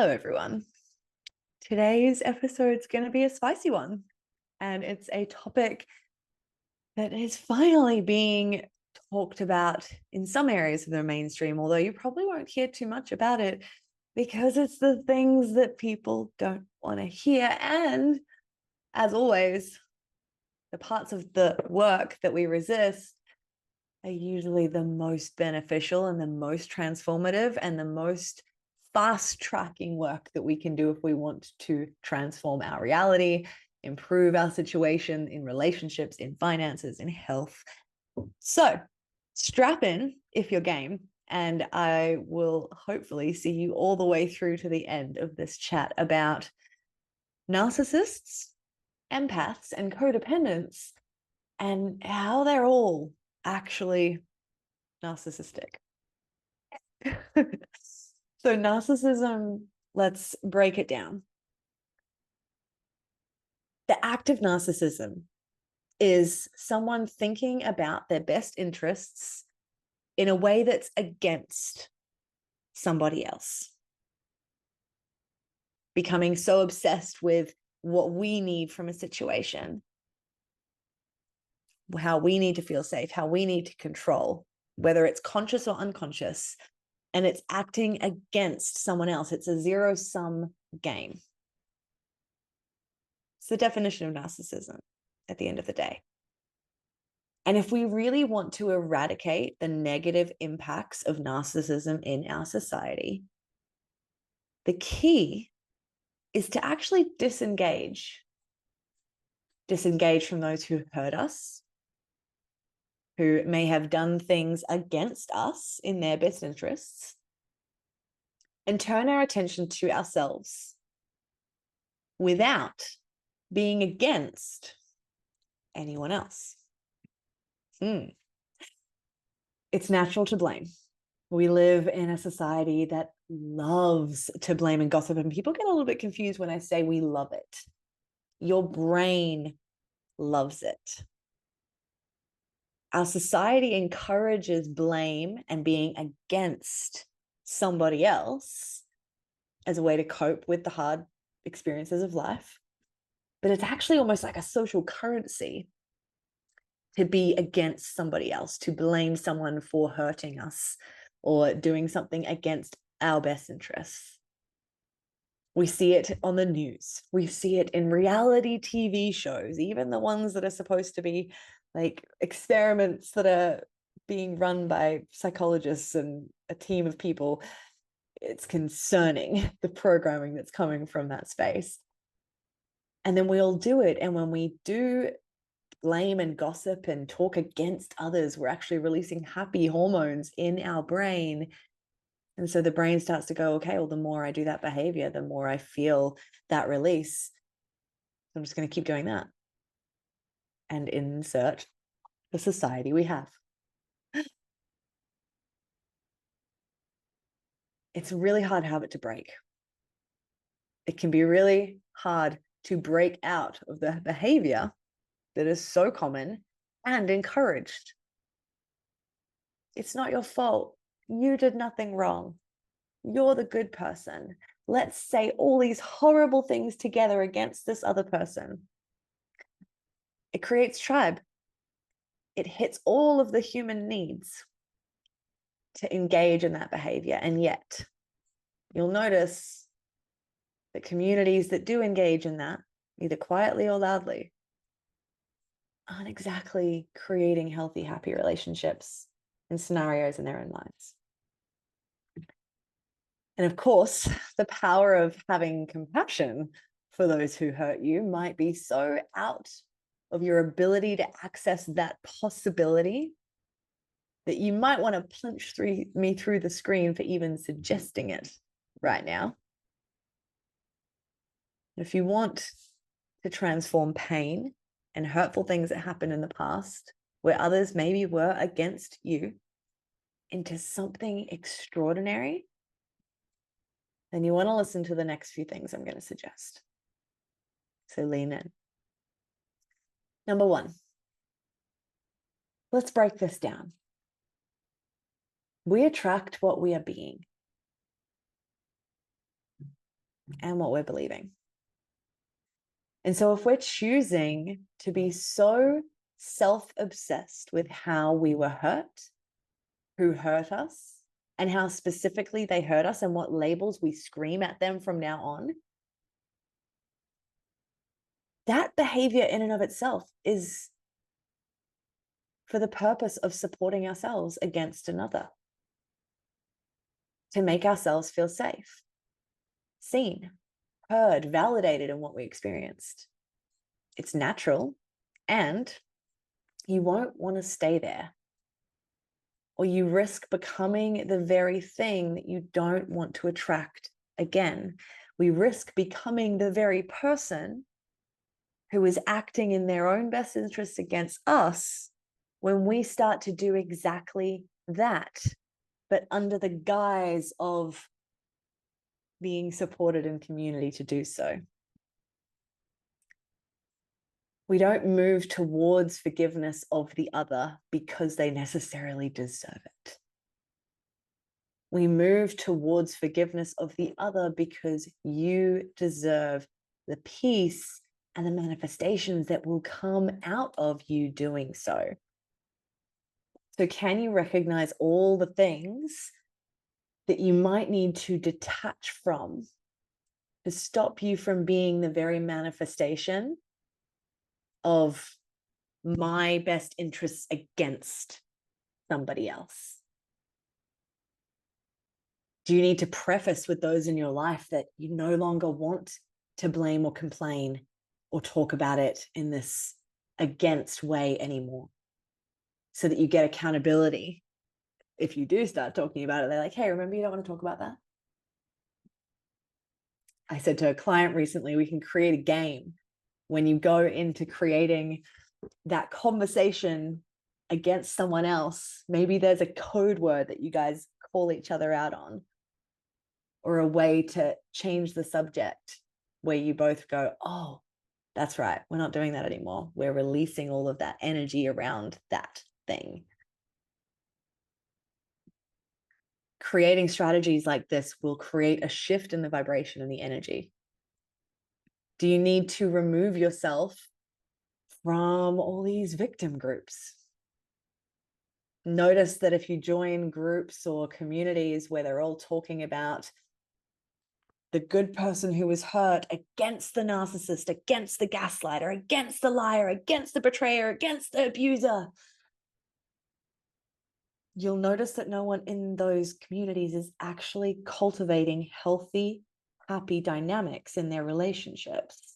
Hello, everyone. Today's episode is going to be a spicy one, and it's a topic that is finally being talked about in some areas of the mainstream, although you probably won't hear too much about it because it's the things that people don't want to hear. And as always, the parts of the work that we resist are usually the most beneficial and the most transformative and the most fast tracking work that we can do if we want to transform our reality, improve our situation in relationships, in finances, in health. So strap in if you're game, and I will hopefully see you all the way through to the end of this chat about narcissists, empaths, and codependents, and how they're all actually narcissistic. So narcissism, let's break it down. The act of narcissism is someone thinking about their best interests in a way that's against somebody else. Becoming so obsessed with what we need from a situation, how we need to feel safe, how we need to control, whether it's conscious or unconscious, and it's acting against someone else. It's a zero-sum game. It's the definition of narcissism at the end of the day. And if we really want to eradicate the negative impacts of narcissism in our society, the key is to actually disengage from those who hurt us, who may have done things against us in their best interests, and turn our attention to ourselves without being against anyone else. It's natural to blame. We live in a society that loves to blame and gossip, and people get a little bit confused when I say we love it. Your brain loves it. Our society encourages blame and being against somebody else as a way to cope with the hard experiences of life. But it's actually almost like a social currency to be against somebody else, to blame someone for hurting us or doing something against our best interests. We see it on the news. We see it in reality TV shows, even the ones that are supposed to be like experiments that are being run by psychologists and a team of people. It's concerning, the programming that's coming from that space. And then we all do it. And when we do blame and gossip and talk against others, we're actually releasing happy hormones in our brain. And so the brain starts to go, okay, well, the more I do that behavior, the more I feel that release. I'm just going to keep doing that. And insert the society we have. It's a really hard habit to break. It can be really hard to break out of the behavior that is so common and encouraged. It's not your fault. You did nothing wrong. You're the good person. Let's say all these horrible things together against this other person. It creates tribe. It hits all of the human needs to engage in that behavior. And yet, you'll notice that communities that do engage in that, either quietly or loudly, aren't exactly creating healthy, happy relationships and scenarios in their own lives. And of course, the power of having compassion for those who hurt you might be so out of your ability to access that possibility that you might want to punch me through the screen for even suggesting it right now. If you want to transform pain and hurtful things that happened in the past, where others maybe were against you, into something extraordinary, then you want to listen to the next few things I'm going to suggest. So lean in. Number one, let's break this down. We attract what we are being. and what we're believing. And so if we're choosing to be so self-obsessed with how we were hurt, who hurt us, and how specifically they hurt us and what labels we scream at them from now on, that behavior in and of itself is for the purpose of supporting ourselves against another, to make ourselves feel safe, seen, heard, validated in what we experienced. It's natural, and you won't want to stay there, or you risk becoming the very thing that you don't want to attract again. We risk becoming the very person who is acting in their own best interests against us when we start to do exactly that, but under the guise of being supported in community to do so. We don't move towards forgiveness of the other because they necessarily deserve it. We move towards forgiveness of the other because you deserve the peace and the manifestations that will come out of you doing so. So can you recognize all the things that you might need to detach from to stop you from being the very manifestation of my best interests against somebody else? Do you need to preface with those in your life that you no longer want to blame or complain or talk about it in this against way anymore, so that you get accountability? If you do start talking about it, they're like, hey, remember, you don't want to talk about that? I said to a client recently, we can create a game when you go into creating that conversation against someone else. Maybe there's a code word that you guys call each other out on, or a way to change the subject where you both go, oh, that's right, we're not doing that anymore. We're releasing all of that energy around that thing. Creating strategies like this will create a shift in the vibration and the energy. Do you need to remove yourself from all these victim groups? Notice that if you join groups or communities where they're all talking about the good person who was hurt against the narcissist, against the gaslighter, against the liar, against the betrayer, against the abuser, you'll notice that no one in those communities is actually cultivating healthy, happy dynamics in their relationships.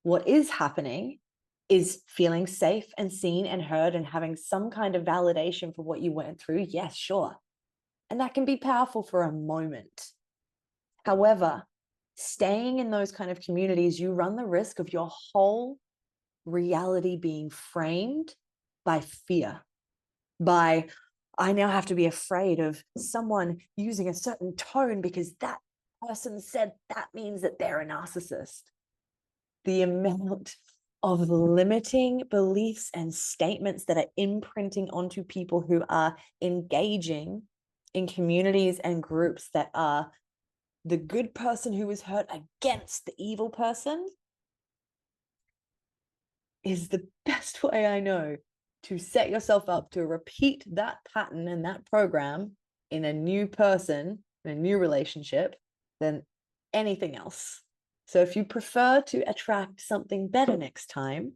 What is happening is feeling safe and seen and heard and having some kind of validation for what you went through. Yes, sure. And that can be powerful for a moment. However, staying in those kind of communities, you run the risk of your whole reality being framed by fear, by, I now have to be afraid of someone using a certain tone because that person said that means that they're a narcissist. The amount of limiting beliefs and statements that are imprinting onto people who are engaging in communities and groups that are the good person who was hurt against the evil person is the best way I know to set yourself up to repeat that pattern and that program in a new person, in a new relationship, than anything else. So if you prefer to attract something better next time,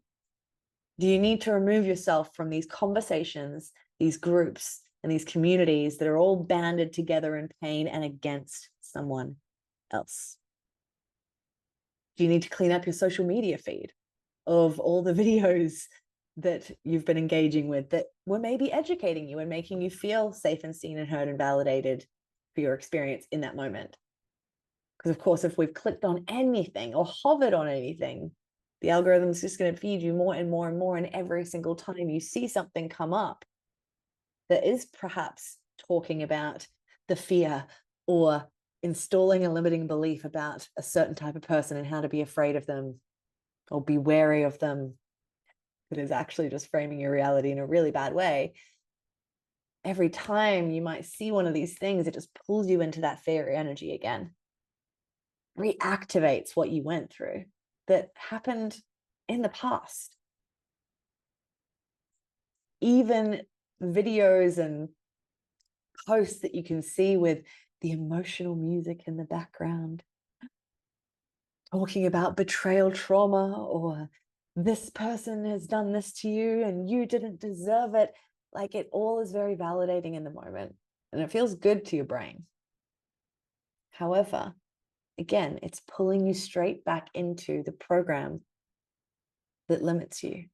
do you need to remove yourself from these conversations, these groups, and these communities that are all banded together in pain and against someone else? Do you need to clean up your social media feed of all the videos that you've been engaging with that were maybe educating you and making you feel safe and seen and heard and validated for your experience in that moment? Because of course, if we've clicked on anything or hovered on anything, the algorithm is just going to feed you more and more and more. And every single time you see something come up that is perhaps talking about the fear or installing a limiting belief about a certain type of person and how to be afraid of them or be wary of them, that is actually just framing your reality in a really bad way. Every time you might see one of these things, it just pulls you into that fear energy again. reactivates what you went through that happened in the past. Even videos and posts that you can see with the emotional music in the background, talking about betrayal trauma, or this person has done this to you and you didn't deserve it. Like, it all is very validating in the moment and it feels good to your brain. However, again, it's pulling you straight back into the program that limits you.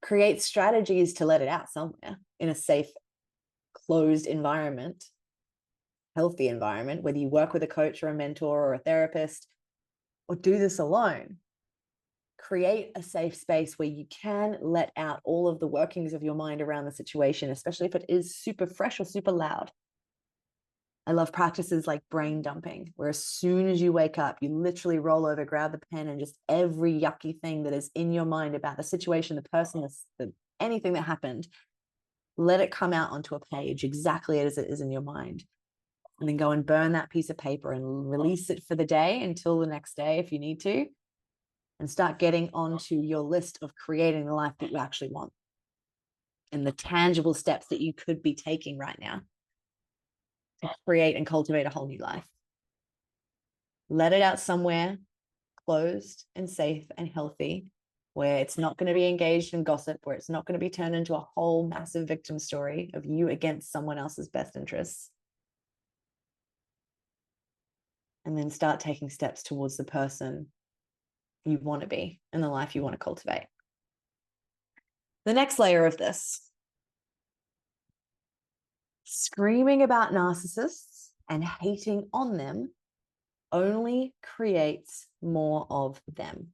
Create strategies to let it out somewhere in a safe, closed environment, healthy environment, whether you work with a coach or a mentor or a therapist, or do this alone. Create a safe space where you can let out all of the workings of your mind around the situation, especially if it is super fresh or super loud. I love practices like brain dumping, where as soon as you wake up, you literally roll over, grab the pen, and just every yucky thing that is in your mind about the situation, the person, anything that happened, let it come out onto a page exactly as it is in your mind. And then go and burn that piece of paper and release it for the day until the next day if you need to, and start getting onto your list of creating the life that you actually want and the tangible steps that you could be taking right now to create and cultivate a whole new life. Let it out somewhere closed and safe and healthy, where it's not going to be engaged in gossip, where it's not going to be turned into a whole massive victim story of you against someone else's best interests. And then start taking steps towards the person you want to be and the life you want to cultivate. The next layer of this, screaming about narcissists and hating on them only creates more of them.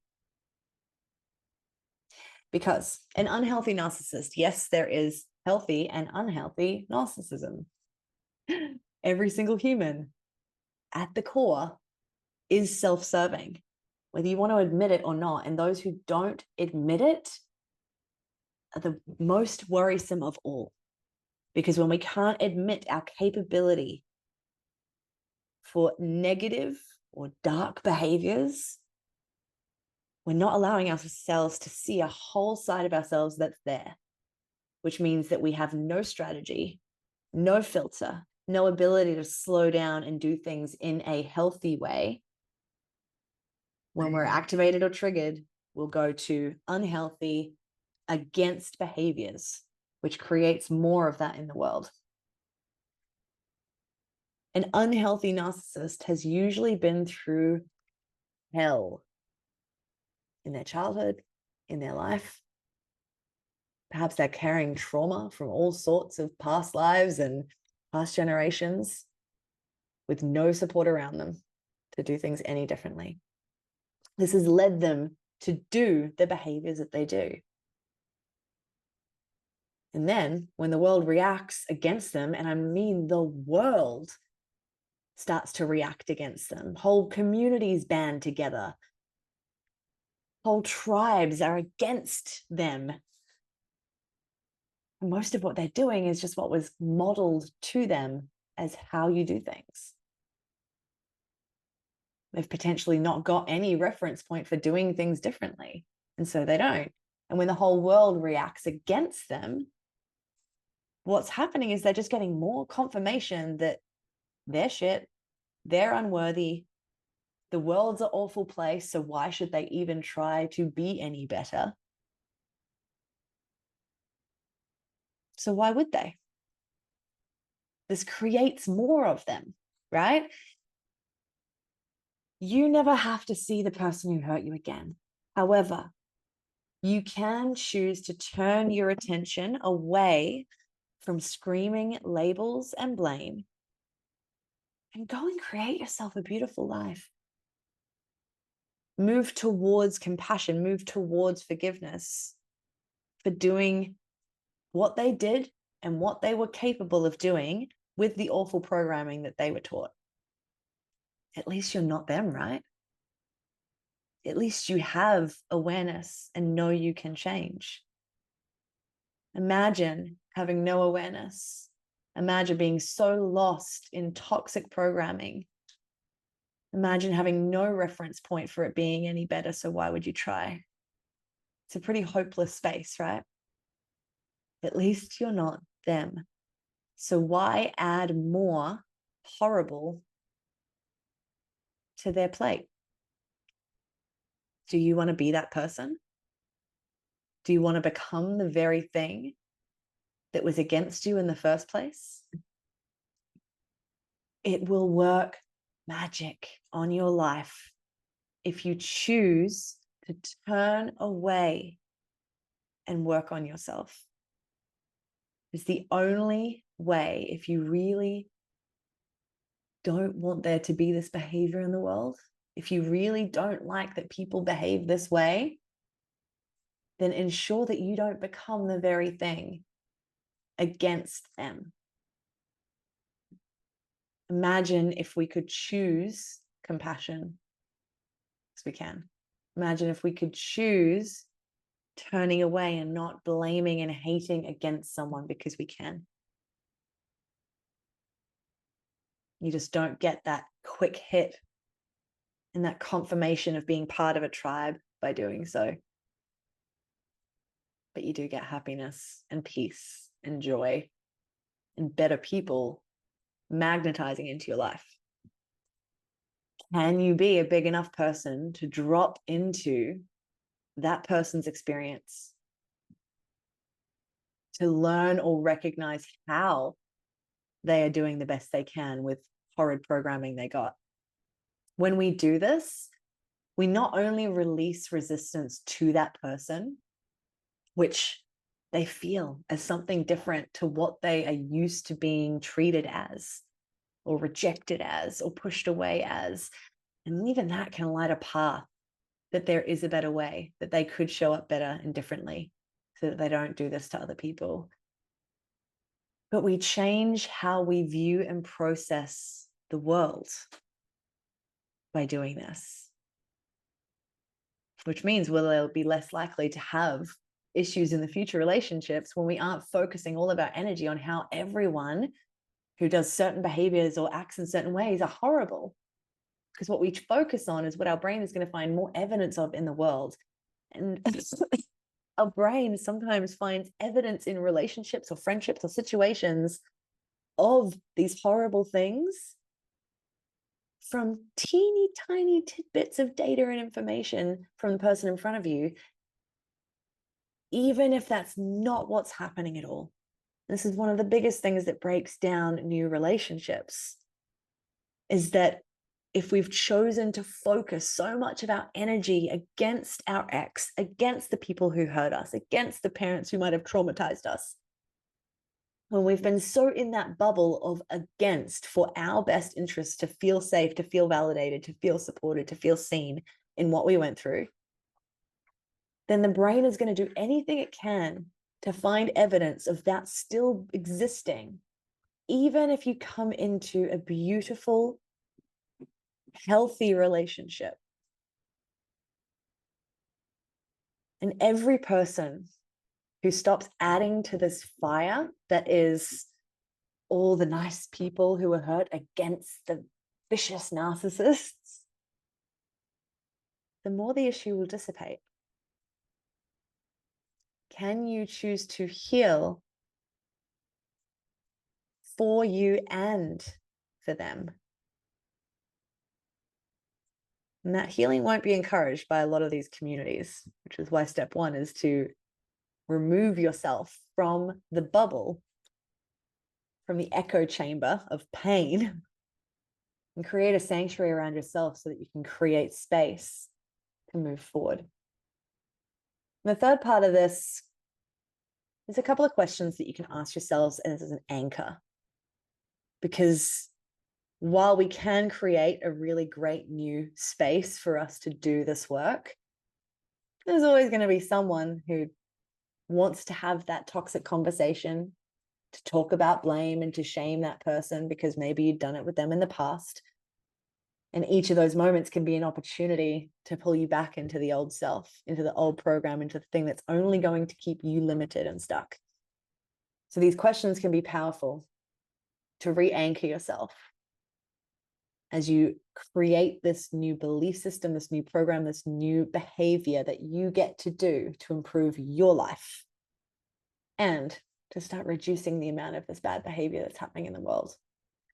Because an unhealthy narcissist, yes, there is healthy and unhealthy narcissism. Every single human at the core is self-serving, whether you want to admit it or not. And those who don't admit it are the most worrisome of all. Because when we can't admit our capability for negative or dark behaviors, we're not allowing ourselves to see a whole side of ourselves that's there, which means that we have no strategy, no filter, no ability to slow down and do things in a healthy way. When we're activated or triggered, we'll go to unhealthy, against behaviors, which creates more of that in the world. An unhealthy narcissist has usually been through hell in their childhood, in their life. Perhaps they're carrying trauma from all sorts of past lives and past generations with no support around them to do things any differently. This has led them to do the behaviors that they do. And then when the world reacts against them, and I mean the world starts to react against them, whole communities band together, whole tribes are against them. And most of what they're doing is just what was modeled to them as how you do things. They've potentially not got any reference point for doing things differently, and so they don't. And when the whole world reacts against them, what's happening is they're just getting more confirmation that they're shit, they're unworthy, the world's an awful place, so why should they even try to be any better? So why would they? This creates more of them, right? You never have to see the person who hurt you again. However, you can choose to turn your attention away from screaming labels and blame and go and create yourself a beautiful life. Move towards compassion, move towards forgiveness for doing what they did and what they were capable of doing with the awful programming that they were taught. At least you're not them, right? At least you have awareness and know you can change. Imagine having no awareness. Imagine being so lost in toxic programming Imagine having no reference point for it being any better. So why would you try? It's a pretty hopeless space, right? At least you're not them. So why add more horrible to their plate? Do you want to be that person? Do you want to become the very thing that was against you in the first place? It will work magic on your life if you choose to turn away and work on yourself. It's the only way, if you really don't want there to be this behavior in the world, if you really don't like that people behave this way, then ensure that you don't become the very thing against them. Imagine if we could choose compassion, as we can. Imagine if we could choose turning away and not blaming and hating against someone because we can. You just don't get that quick hit and that confirmation of being part of a tribe by doing so. But you do get happiness and peace and joy and better people magnetizing into your life. Can you be a big enough person to drop into that person's experience, to learn or recognize how they are doing the best they can with horrid programming they got? When we do this, we not only release resistance to that person, which they feel as something different to what they are used to being treated as, or rejected as, or pushed away as. And even that can light a path that there is a better way, that they could show up better and differently so that they don't do this to other people. But we change how we view and process the world by doing this, which means we'll be less likely to have issues in the future relationships when we aren't focusing all of our energy on how everyone who does certain behaviors or acts in certain ways are horrible. Because what we focus on is what our brain is going to find more evidence of in the world. And our brain sometimes finds evidence in relationships or friendships or situations of these horrible things from teeny tiny tidbits of data and information from the person in front of you, even if that's not what's happening at all. This is one of the biggest things that breaks down new relationships, is that if we've chosen to focus so much of our energy against our ex, against the people who hurt us, against the parents who might have traumatized us, when we've been so in that bubble of against for our best interests to feel safe, to feel validated, to feel supported, to feel seen in what we went through, then the brain is going to do anything it can to find evidence of that still existing, even if you come into a beautiful, healthy relationship. And every person who stops adding to this fire that is all the nice people who were hurt against the vicious narcissists, the more the issue will dissipate. Can you choose to heal for you and for them? And that healing won't be encouraged by a lot of these communities, which is why step one is to remove yourself from the bubble, from the echo chamber of pain, and create a sanctuary around yourself so that you can create space to move forward. And the third part of this is a couple of questions that you can ask yourselves as an anchor. Because while we can create a really great new space for us to do this work, there's always going to be someone who wants to have that toxic conversation, to talk about blame and to shame that person because maybe you've done it with them in the past. And each of those moments can be an opportunity to pull you back into the old self, into the old program, into the thing that's only going to keep you limited and stuck. So these questions can be powerful to re-anchor yourself. as you create this new belief system, this new program, this new behavior that you get to do to improve your life and to start reducing the amount of this bad behavior that's happening in the world,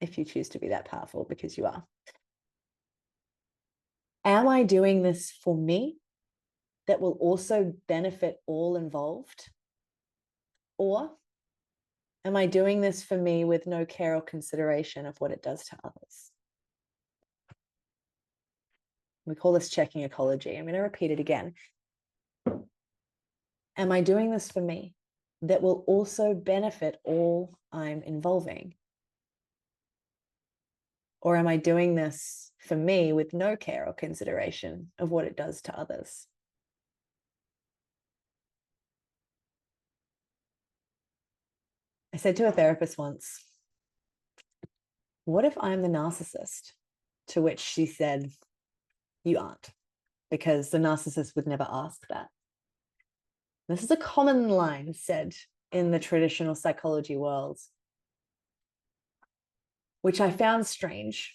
if you choose to be that powerful, because you are. Am I doing this for me that will also benefit all involved? Or am I doing this for me with no care or consideration of what it does to others? We call this checking ecology. I'm going to repeat it again. Am I doing this for me that will also benefit all I'm involving? Or am I doing this for me with no care or consideration of what it does to others? I said to a therapist once, what if I'm the narcissist? To which she said, you aren't, because the narcissist would never ask that. This is a common line said in the traditional psychology world, which I found strange.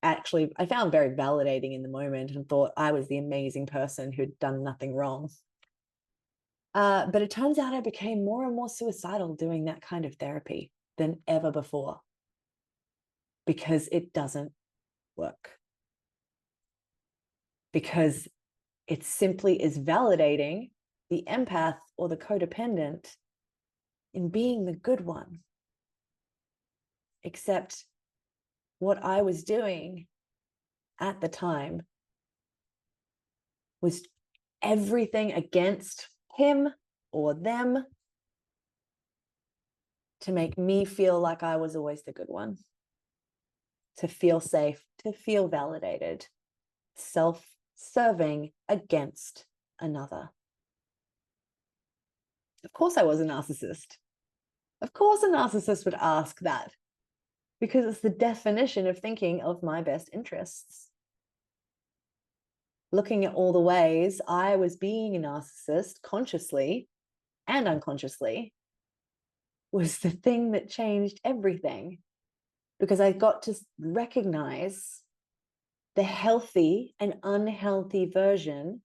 Actually, I found very validating in the moment and thought I was the amazing person who'd done nothing wrong. But it turns out I became more and more suicidal doing that kind of therapy than ever before, because it doesn't work. Because it simply is validating the empath or the codependent in being the good one. Except what I was doing at the time was everything against him or them to make me feel like I was always the good one, to feel safe, to feel validated, self-serving against another. Of course I was a narcissist. Of course a narcissist would ask that, because it's the definition of thinking of my best interests. Looking at all the ways I was being a narcissist consciously and unconsciously was the thing that changed everything, because I got to recognize the healthy and unhealthy version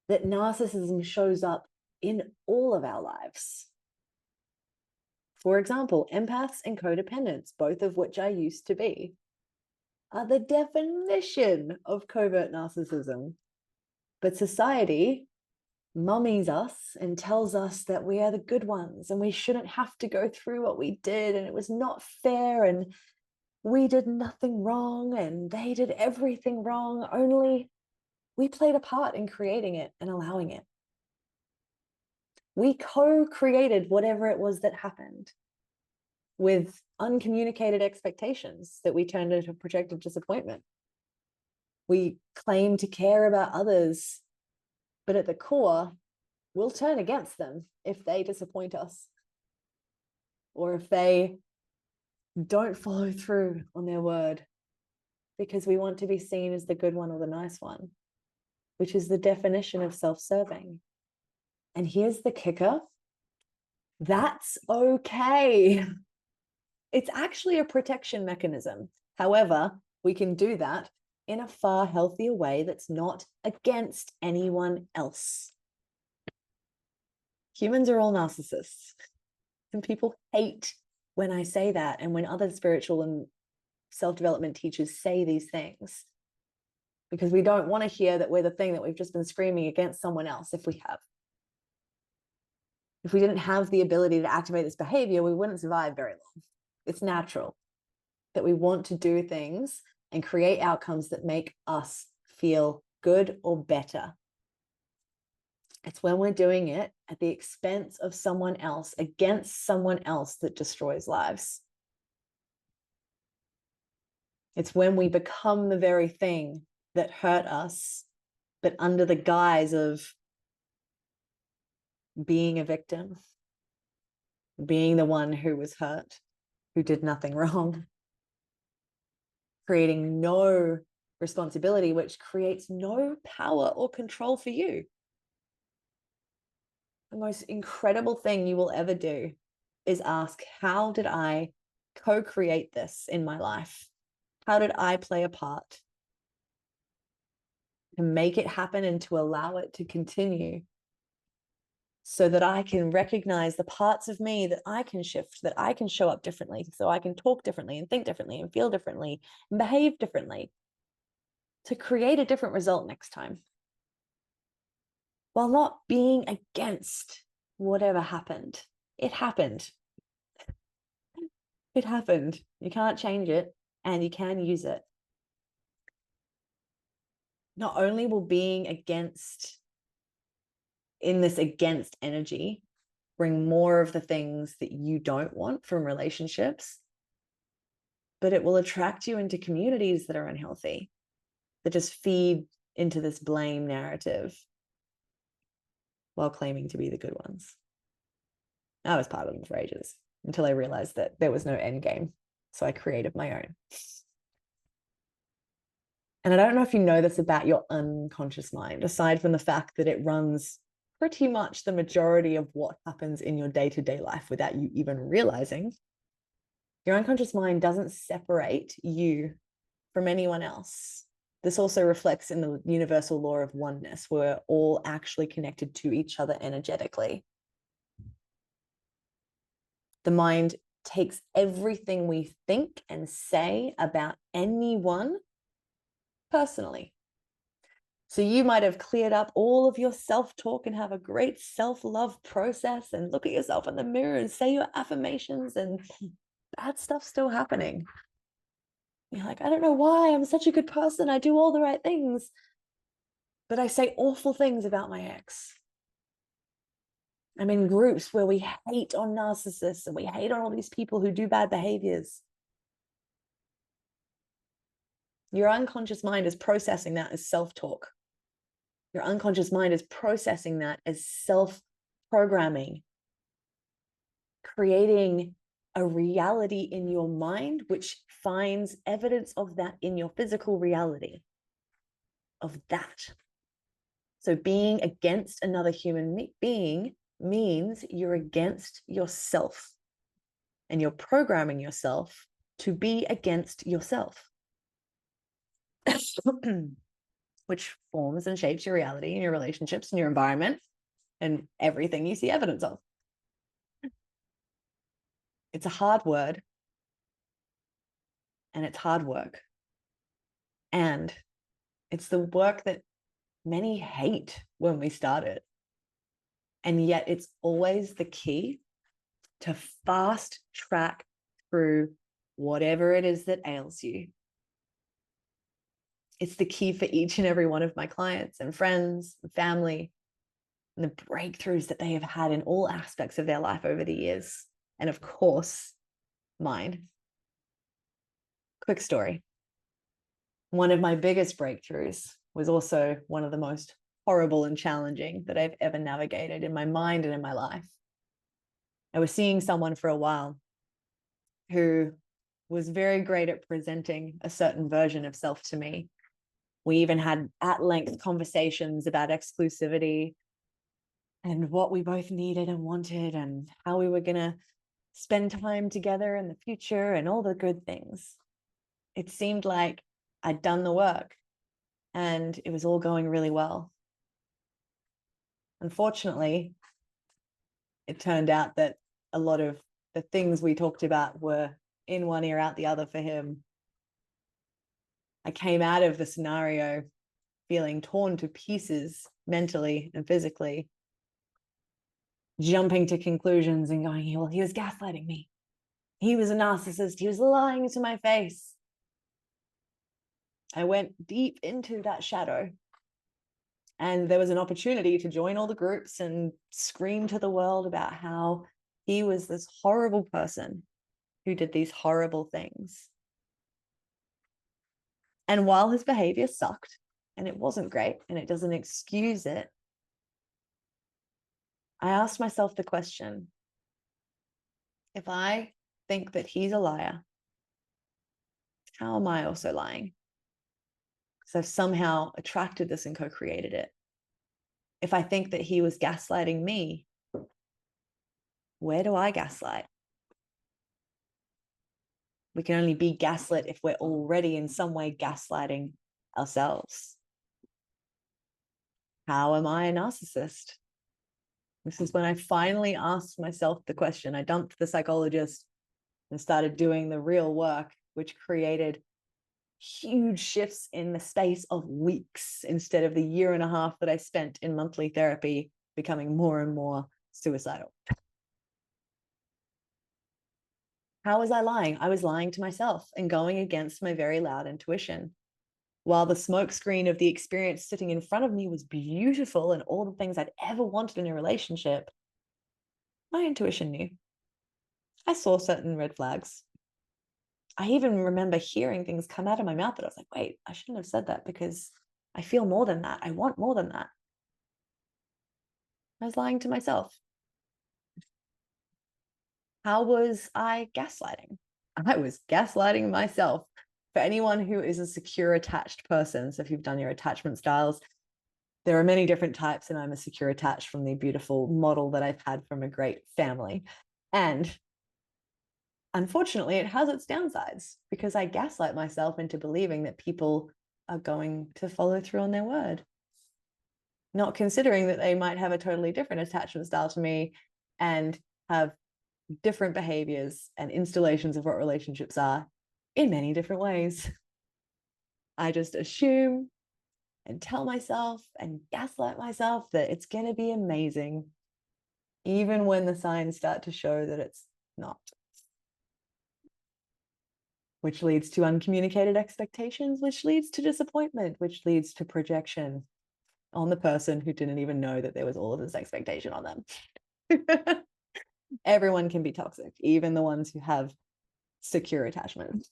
that narcissism shows up in all of our lives. For example, empaths and codependents, both of which I used to be, are the definition of covert narcissism. But society mummies us and tells us that we are the good ones and we shouldn't have to go through what we did, and it was not fair, and we did nothing wrong and they did everything wrong, only we played a part in creating it and allowing it. We co-created whatever it was that happened with uncommunicated expectations that we turned into projected disappointment. We claim to care about others, but at the core, we'll turn against them if they disappoint us, or if they don't follow through on their word, because we want to be seen as the good one or the nice one, which is the definition of self-serving. And here's the kicker. That's okay. It's actually a protection mechanism. However, we can do that in a far healthier way that's not against anyone else. Humans are all narcissists. And people hate when I say that, and when other spiritual and self-development teachers say these things, because we don't want to hear that we're the thing that we've just been screaming against someone else. If we have. If we didn't have the ability to activate this behavior, we wouldn't survive very long. It's natural that we want to do things and create outcomes that make us feel good or better. It's when we're doing it at the expense of someone else, against someone else, that destroys lives. It's when we become the very thing that hurt us, but under the guise of being a victim, being the one who was hurt, who did nothing wrong, creating no responsibility, which creates no power or control for you. The most incredible thing you will ever do is ask, how did I co-create this in my life? How did I play a part to make it happen and to allow it to continue, so that I can recognize the parts of me that I can shift, that I can show up differently, so I can talk differently and think differently and feel differently and behave differently to create a different result next time, while not being against whatever happened. It happened. It happened. You can't change it, and you can use it. Not only will being against, in this against energy, bring more of the things that you don't want from relationships, but it will attract you into communities that are unhealthy, that just feed into this blame narrative while claiming to be the good ones. I was part of them for ages until I realized that there was no end game. So I created my own. And I don't know if you know this about your unconscious mind, aside from the fact that it runs pretty much the majority of what happens in your day-to-day life without you even realizing. Your unconscious mind doesn't separate you from anyone else. This also reflects in the universal law of oneness. We're all actually connected to each other energetically. The mind takes everything we think and say about anyone personally. So you might have cleared up all of your self-talk and have a great self-love process and look at yourself in the mirror and say your affirmations, and bad stuff's still happening. You're like, I don't know why, I'm such a good person, I do all the right things, but I say awful things about my ex. I'm in groups where we hate on narcissists and we hate on all these people who do bad behaviors. Your unconscious mind is processing that as self-talk. Your unconscious mind is processing that as self-programming, creating a reality in your mind which finds evidence of that in your physical reality of that. So being against another human being means you're against yourself, and you're programming yourself to be against yourself. Which forms and shapes your reality and your relationships and your environment and everything you see evidence of. It's a hard word, and it's hard work. And it's the work that many hate when we start it. And yet it's always the key to fast track through whatever it is that ails you. It's the key for each and every one of my clients and friends and family, and the breakthroughs that they have had in all aspects of their life over the years. And of course, mine. Quick story. One of my biggest breakthroughs was also one of the most horrible and challenging that I've ever navigated in my mind and in my life. I was seeing someone for a while who was very great at presenting a certain version of self to me. We even had at-length conversations about exclusivity and what we both needed and wanted and how we were going to spend time together in the future and all the good things. It seemed like I'd done the work and it was all going really well. Unfortunately, it turned out that a lot of the things we talked about were in one ear, out the other for him. I came out of the scenario feeling torn to pieces mentally and physically, jumping to conclusions and going, well, he was gaslighting me. He was a narcissist. He was lying to my face. I went deep into that shadow, and there was an opportunity to join all the groups and scream to the world about how he was this horrible person who did these horrible things. And while his behavior sucked, and it wasn't great, and it doesn't excuse it, I asked myself the question, if I think that he's a liar, how am I also lying? Because I've somehow attracted this and co-created it. If I think that he was gaslighting me, where do I gaslight? We can only be gaslit if we're already in some way gaslighting ourselves. How am I a narcissist? This is when I finally asked myself the question. I dumped the psychologist and started doing the real work, which created huge shifts in the space of weeks instead of the year and a half that I spent in monthly therapy, becoming more and more suicidal. How was I lying? I was lying to myself and going against my very loud intuition. While the smokescreen of the experience sitting in front of me was beautiful and all the things I'd ever wanted in a relationship, my intuition knew. I saw certain red flags. I even remember hearing things come out of my mouth that I was like, wait, I shouldn't have said that because I feel more than that. I want more than that. I was lying to myself. How was I gaslighting? I was gaslighting myself. For anyone who is a secure attached person, so if you've done your attachment styles, there are many different types, and I'm a secure attached from the beautiful model that I've had from a great family. And unfortunately, it has its downsides because I gaslight myself into believing that people are going to follow through on their word, not considering that they might have a totally different attachment style to me and have different behaviors and installations of what relationships are in many different ways. I just assume and tell myself and gaslight myself that it's going to be amazing, even when the signs start to show that it's not. Which leads to uncommunicated expectations, which leads to disappointment, which leads to projection on the person who didn't even know that there was all of this expectation on them. Everyone can be toxic, even the ones who have secure attachment.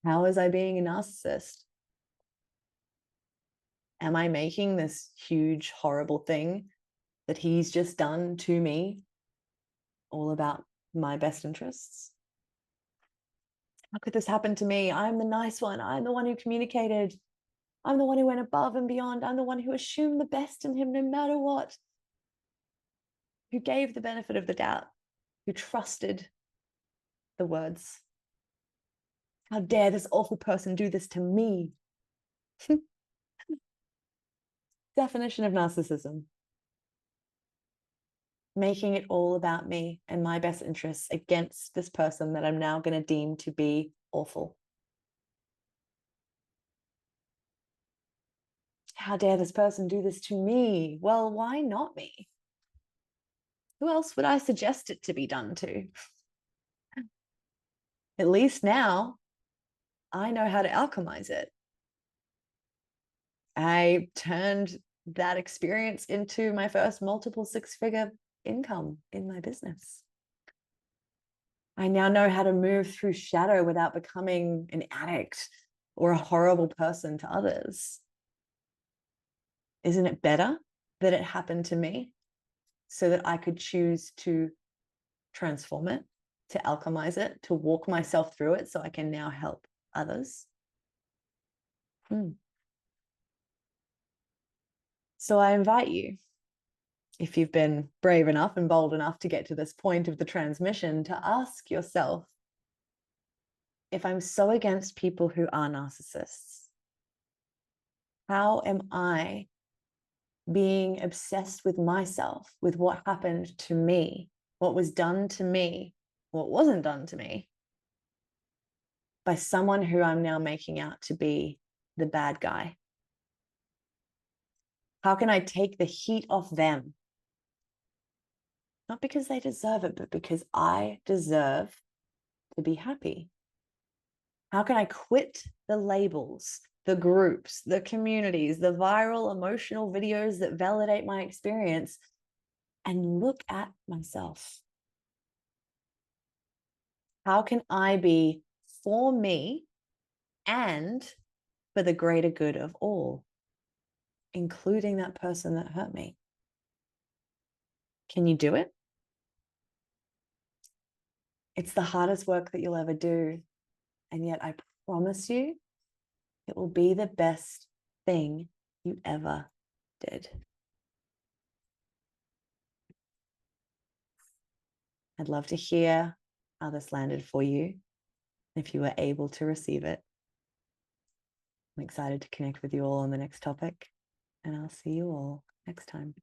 How is I being a narcissist? Am I making this huge, horrible thing that he's just done to me all about my best interests? How could this happen to me? I'm the nice one. I'm the one who communicated. I'm the one who went above and beyond. I'm the one who assumed the best in him no matter what, who gave the benefit of the doubt, who trusted the words. How dare this awful person do this to me? Definition of narcissism. Making it all about me and my best interests against this person that I'm now going to deem to be awful. How dare this person do this to me? Well, why not me? Who else would I suggest it to be done to? At least now I know how to alchemize it. I turned that experience into my first multiple six-figure income in my business. I now know how to move through shadow without becoming an addict or a horrible person to others. Isn't it better that it happened to me so that I could choose to transform it, to alchemize it, to walk myself through it so I can now help others? So I invite you, if you've been brave enough and bold enough to get to this point of the transmission, to ask yourself, if I'm so against people who are narcissists, how am I being obsessed with myself, with what happened to me, what was done to me, what wasn't done to me, by someone who I'm now making out to be the bad guy? How can I take the heat off them? Not because they deserve it, but because I deserve to be happy. How can I quit the labels, the groups, the communities, the viral emotional videos that validate my experience and look at myself? How can I be for me and for the greater good of all, including that person that hurt me? Can you do it? It's the hardest work that you'll ever do. And yet I promise you, it will be the best thing you ever did. I'd love to hear how this landed for you. if you were able to receive it. I'm excited to connect with you all on the next topic, and I'll see you all next time.